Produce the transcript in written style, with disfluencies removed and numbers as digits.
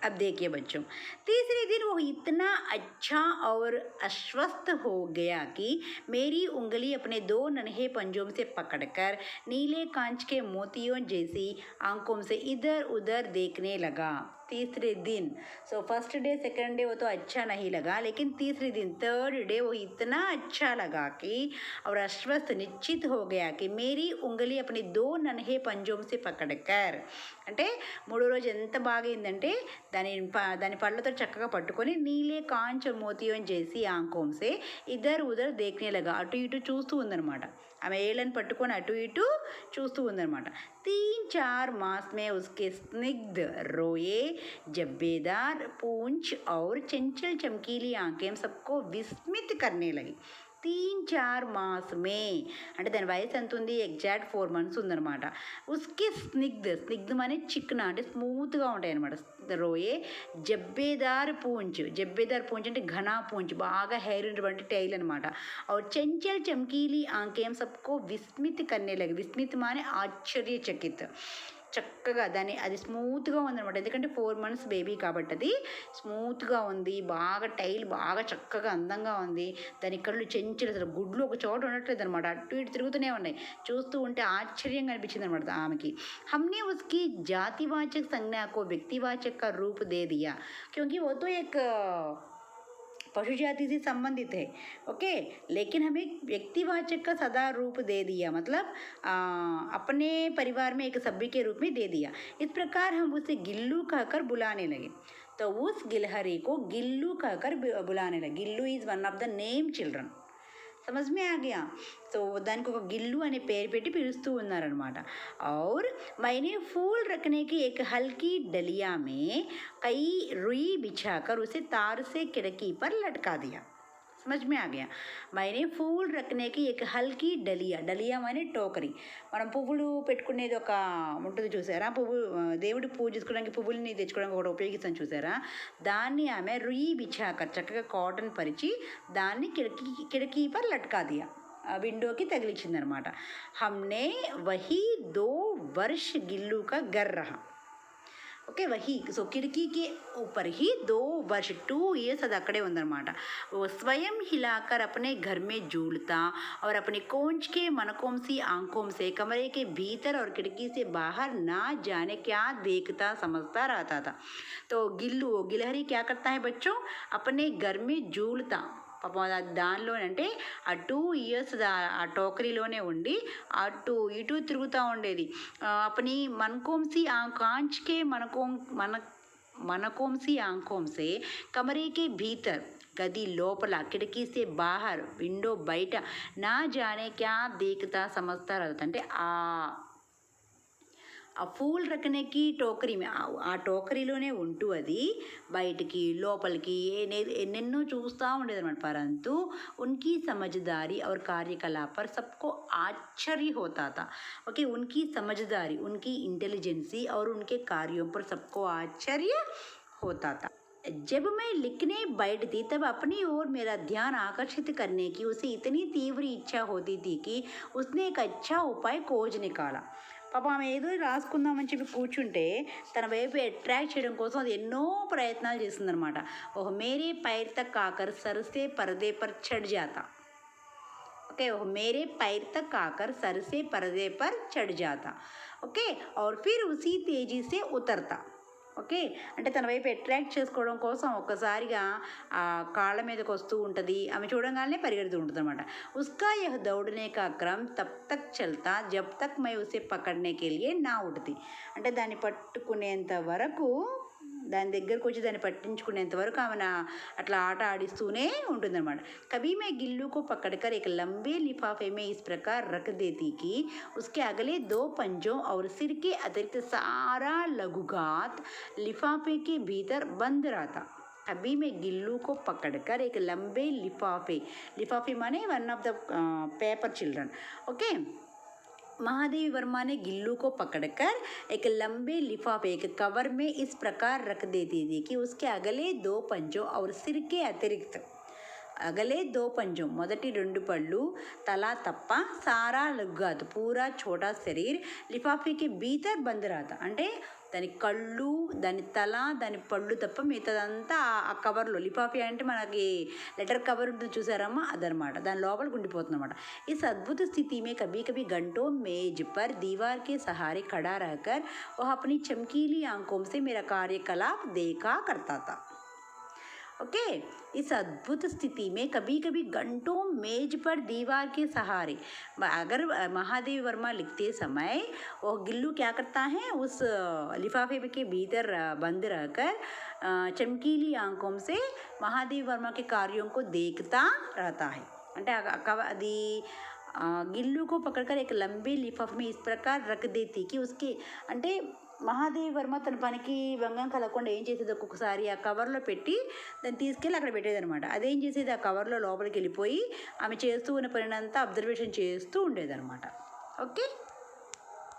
अब देखिए बच्चों, तीसरे दिन वो इतना अच्छा और आश्वस्त हो गया कि मेरी उंगली अपने 2 नन्हे पंजों से पकड़कर नीले कांच के मोतियों जैसी आंखों से इधर उधर देखने लगा। तीसरे दिन, so first day second day वो तो अच्छा नहीं लगा, लेकिन तीसरे दिन थर्ड डे वो इतना अच्छा लगा कि और आश्वस्त निश्चित हो गया कि मेरी उंगली अपनी 2 నన్హే పంజోం से పకడకర్ అంటే మూడో రోజు ఎంత బాగైందంటే దాని పళ్ళతో చక్కగా పట్టుకొని నీలే కాంచ మోతియం చేసి ఆంకోంసే ఇద్దరు ఉదర్ దేఖనే లగా అటు ఇటు చూస్తూ ఉందన్నమాట. ఆమె ఏళ్ళని పట్టుకొని అటు ఇటు చూస్తూ ఉందన్నమాట. 3-4 मास में उसके स्निग्ध रोए जब्बेदार पूंछ और चंचल चमकीली आंखें सबको विस्मित करने लगी. 3-4 मास మే అంటే దాని వయసు ఎంత ఉంది, ఎగ్జాక్ట్ 4 months ఉందన్నమాట. ఉస్కి స్నిగ్ధం అనే చిక్న అంటే స్మూత్గా ఉంటాయి అనమాట. రోయే జబ్బేదార్ పూంచ్ అంటే ఘనా పూంచ్, బాగా హెయిర్ ఉన్నటువంటి టైల్ అనమాట. और चंचल चमकीली आंखें सबको विस्मित करने लगी. विस्मित माने ఆశ్చర్యచకిత్. చక్కగా దాన్ని అది స్మూత్గా ఉందన్నమాట. ఎందుకంటే 4 months బేబీ కాబట్టి అది స్మూత్గా ఉంది, బాగా టైల్ బాగా చక్కగా అందంగా ఉంది. దాని కళ్ళు చెంచులు అసలు గుడ్లు ఒక చోట ఉండట్లేదు అనమాట, అటు ఇటు తిరుగుతూనే ఉన్నాయి. చూస్తూ ఉంటే ఆశ్చర్యంగా అనిపించింది అనమాట ఆమెకి. हमने उसकी जातिवाचक संज्ञा को व्यक्तिवाचक का रूप दे दिया क्योंकि वो तो एक पशु जाति से संबंधित है, ओके, लेकिन हमें व्यक्तिवाचक का सदा रूप दे दिया, मतलब अपने परिवार में एक सभ्य के रूप में दे दिया. इस प्रकार हम उसे गिल्लू कहकर बुलाने लगे. तो उस गिलहरी को गिल्लू कहकर बुलाने लगे. Gillu is one of the name children. समझ में आ गया. तो దానికి ఒక గిల్లు అనే పేరు పెట్టి పిలుస్తూ ఉన్నారనమాట. और मैंने फूल रखने की एक हल्की डलिया में कई रुई बिछाकर उसे तार से खिड़की पर लटका दिया. समझ में आ गया. मैंने फूल रखने की एक हल्की డలియా అనే టోకరీ, మనం పువ్వులు పెట్టుకునేది ఒక ఉంటుంది చూసారా, దేవుడి పూజ చేసుకోవడానికి పువ్వుల్ని తెచ్చుకోవడానికి ఒకటి ఉపయోగిస్తాం చూసారా, దాన్ని ఆమె రుయి బిఛాకర్ చక్కగా కాటన్ పరిచి దాన్ని కిడకీ పర్ లట్కా దియా, విండోకి తగిలించిందనమాట. हमने वही 2 वर्ष गिल्लू का घर रहा. ఓకే, వహీ సో కిటికీకి ऊपर ही 2 वर्ष 2 years అది అక్కడే ఉందన్నమాట. वो स्वयं हिलाकर अपने घर में झूलता और अपनी कोंच के मनकों सी आंखों से कमरे के भीतर और खिड़की से बाहर ना जाने क्या देखता समझता रहता था. तो गिलहरी क्या करता है बच्चों, अपने घर में झूलता, పాపం దానిలోనంటే ఆ 2 years ఆ టోకరీలోనే ఉండి అటు ఇటు తిరుగుతూ ఉండేది. अपनी मनकों सी कांच के मनकों सी आंखों से कमरे के भीतर गदी లోపల కిటికీ से बाहर విండో బయట నా జానే క్యా దేఖతా సమజ్తా रहता. అంటే ఆ ఫూల్ రకనేకి టోకరీ ఆ టోకరీలోనే ఉంటూ అది బయటికి లోపలికి ఎన్నెన్నో చూస్తూ ఉండేది అనమాట. పరంతు उनकी समझदारी और कार्यकलाप पर सबको आश्चर्य होता था. ओके, उनकी समझदारी, उनकी इंटेलिजेंसी और उनके कार्यों पर सबको आश्चर्य होता था. जब मैं लिखने बैठती तब अपनी ओर मेरा ध्यान आकर्षित करने की उसे इतनी तीव्र इच्छा होती थी कि उसने एक अच्छा उपाय खोज निकाला. పాపం ఆమె ఏదో రాసుకుందామని చెప్పి కూర్చుంటే తన వైపు అట్రాక్ట్ చేయడం కోసం అది ఎన్నో ప్రయత్నాలు చేస్తుందన్నమాట. ఓహ్ మేరే पैर तक आकर सर से पर्दे पर चढ़ जाता. ओके, ओह मेरे पैर तक आकर सर से पर्दे पर चढ़ जाता. ओके, और फिर उसी तेजी से उतरता. ఓకే, అంటే తన వైపు అట్రాక్ట్ చేసుకోవడం కోసం ఒక్కసారిగా ఆ కాళ్ళ మీదకి వస్తూ ఉంటుంది. ఆమె చూడగానే పరిగెడుతూ ఉంటుంది అనమాట. ఉస్కా యహ్ దౌడనే కా క్రమ్ తబ్ తక్ చల్తా జబ్ తక్ మై ఉసే పకడ్నే కే లియే నా ఉఠతి. అంటే దాన్ని పట్టుకునేంత వరకు, దాని దగ్గరకు వచ్చి దాన్ని పట్టించుకునేంత వరకు ఆమె అట్లా ఆట ఆడిస్తూనే ఉంటుందన్నమాట. कभी मैं गिल्लू को पकड़कर एक लंबे लिफाफे में इस प्रकार रख देती कि उसके अगले 2 पंजों और सिर के अतिरिक्त सारा लघुघात लिफाफे के भीतर बंद रहता. अभी मैं गिल्लू को पकड़कर एक लंबे लिफाफे माने one of the paper children. Okay, Mahadevi Verma ने गिल्लू को पकड़कर एक लंबे लिफाफे एक कवर में इस प्रकार रख देती थी कि उसके अगले 2 पंजों और सिर के अतिरिक्त अगले 2 पंजों మొదటి 2 పళ్ళు తలా తప్ప సారా లగ్గాత్ పూరా छोटा शरीर लिफाफे के भीतर बंद रहता. అంటే దాని కళ్ళు, దాని తల, దాని పళ్ళు తప్ప మిగతాదంతా ఆ కవర్లో, లిఫాఫీ అంటే మనకి లెటర్ కవర్ ఉంటుంది చూసారమ్మా, అదనమాట. దాని లోపలికి ఉండిపోతుంది అనమాట. इस अद्भुत स्थिति में कभी कभी घंटों मेज पर दीवार के सहारे खड़ा रहकर वह अपनी चमकीली आंखों से मेरा कार्यकलाप देखा करता था. ओके, इस अद्भुत स्थिति में कभी कभी घंटों मेज पर दीवार के सहारे, अगर महादेव वर्मा लिखते समय वो गिल्लू क्या करता है, उस लिफाफे के भीतर बंद रहकर चमकीली आंखों से महादेव वर्मा के कार्यों को देखता रहता है. అంటే అది గిల్లు को पकड़कर एक लंबे लिफाफे में इस प्रकार रख देती कि उसके అంటే మహాదేవి వర్మ తన పనికి భంగం కలగకుండా ఏం చేసేది, ఒక్కొక్కసారి ఆ కవర్లో పెట్టి దాన్ని తీసుకెళ్ళి అక్కడ పెట్టేదనమాట. అదేం చేసేది, ఆ కవర్లో లోపలికి వెళ్ళిపోయి ఆమె చేస్తూ ఉన్న పనినంతా అబ్జర్వేషన్ చేస్తూ ఉండేదనమాట. ఓకే.